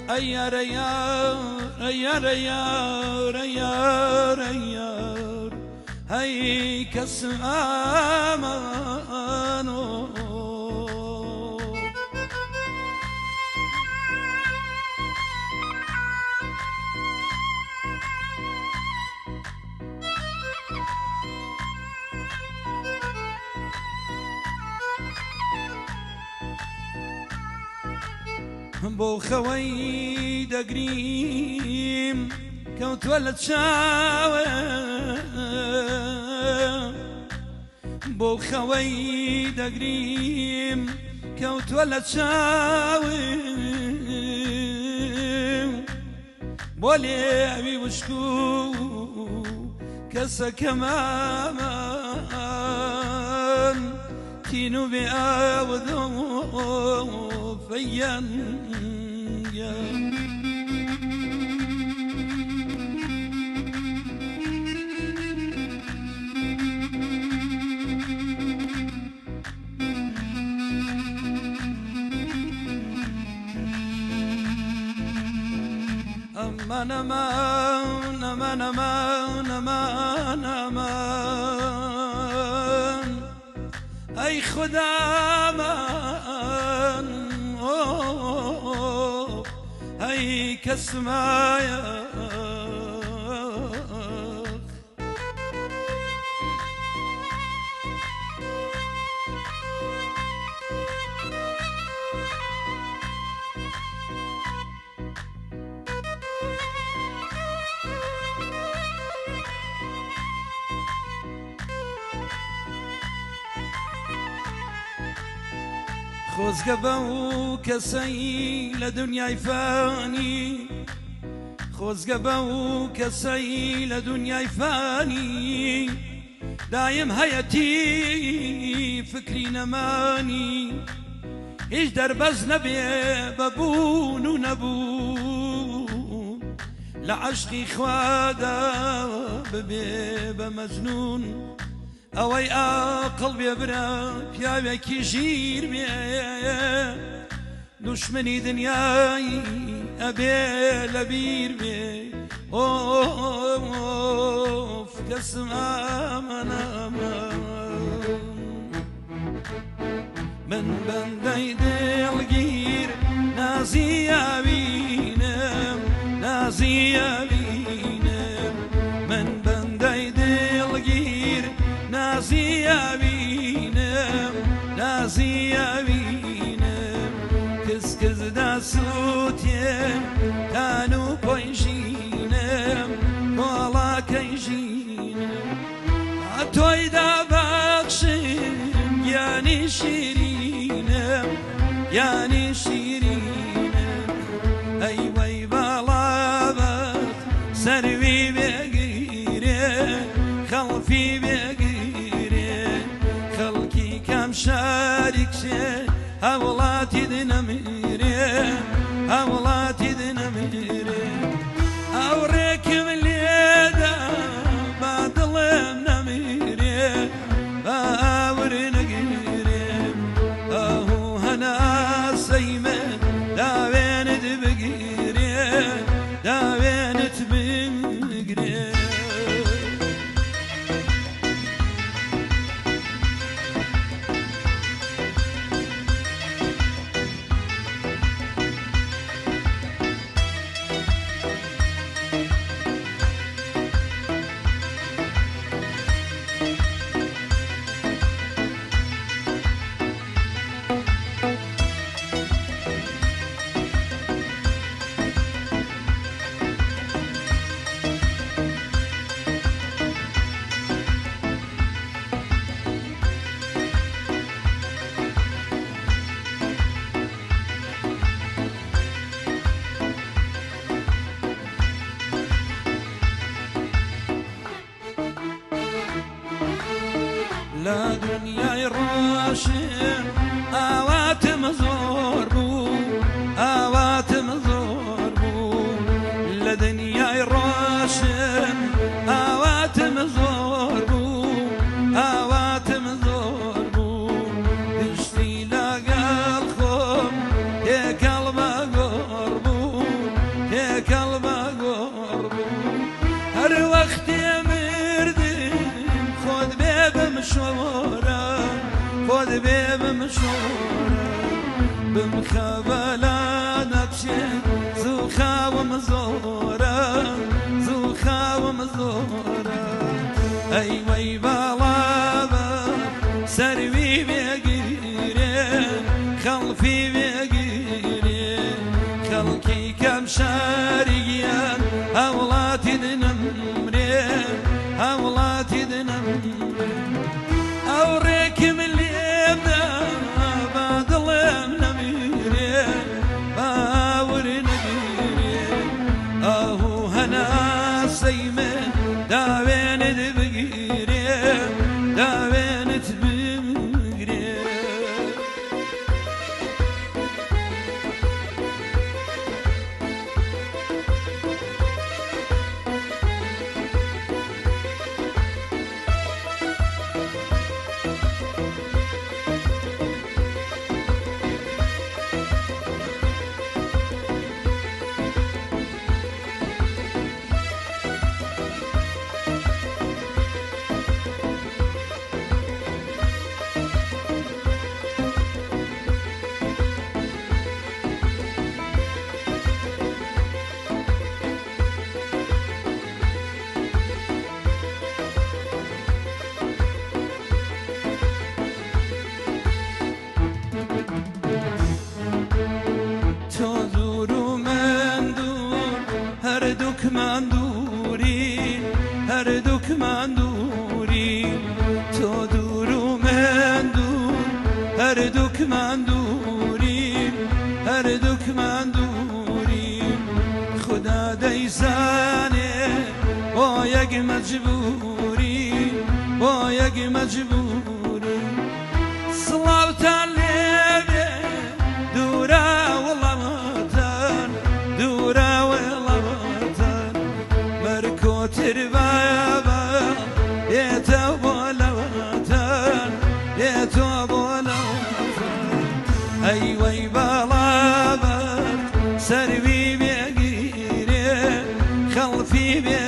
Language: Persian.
أيار أيار أيار أيار أيار أيار هيك اسمانو بو خوي دقريم كوت ولد شاوي بو خوي دقريم كوت ولد شاوي بولي أبي وشكو كسا كمان كينو بأوذو فيان أمان أمان أمان أمان أمان أمان أي خدا أمان أي كسمايا خوزقبو كسي لدنيا يفاني خوزقبو كسي لدنيا يفاني دايم هيتي فكري نماني إيش دربز نبي ببون ونبون لعشقي خوادا ببي بمجنون أوي قلبي برا بياوكي جير بي دشمني دنياي أبي لبير بي أوف قسم آمن من بندي دلقير نازي أبينم نازي أبينم من بندي دلقير نازي أبينم نازي أبينم كز كز دا سوتيم كانوا كويشينم والله كيشينم عطوي دا بخشم يعني شيرينم يعني شيرينم أيوة بالا بخ سروي بقيري خلفي بقيري خلقي كم شارك شي أولاتي دنميري أولاتي دنميري أوريك من ليدا بعد الله نميري أور نقيري أهو هنا سيمة دا وين تبقيري دا وين تبقيري لا دنيا الراشم آوات مزور بو آوات مزور بو لا دنيا الراشم آوات مزور بو مشورة خذ بي بمشورة بمخابلة نبشي زوخا ومزورة زوخا ومزورة أيوة بالابا سروي بيقيري خلفي بيقيري خلقي كم شاريان أولاتي دنمري أولاتي دنمري أوريك من اللي يبدأ بعد الله نبيري باور نبيري أهو هنا سيمن داوين تبقيري داوين تبقيري مندوري هردوك مندوري تدورو مندور هردوك مندوري هردوك مندوري خدا ديساني بايق مجبوري بايق مجبوري صلاة الليل دورا والله متان دورا والله تربابا يتوبولا وطن يتوبولا وطن أيوة بالابا سروي بيقيري خلفي بيقيري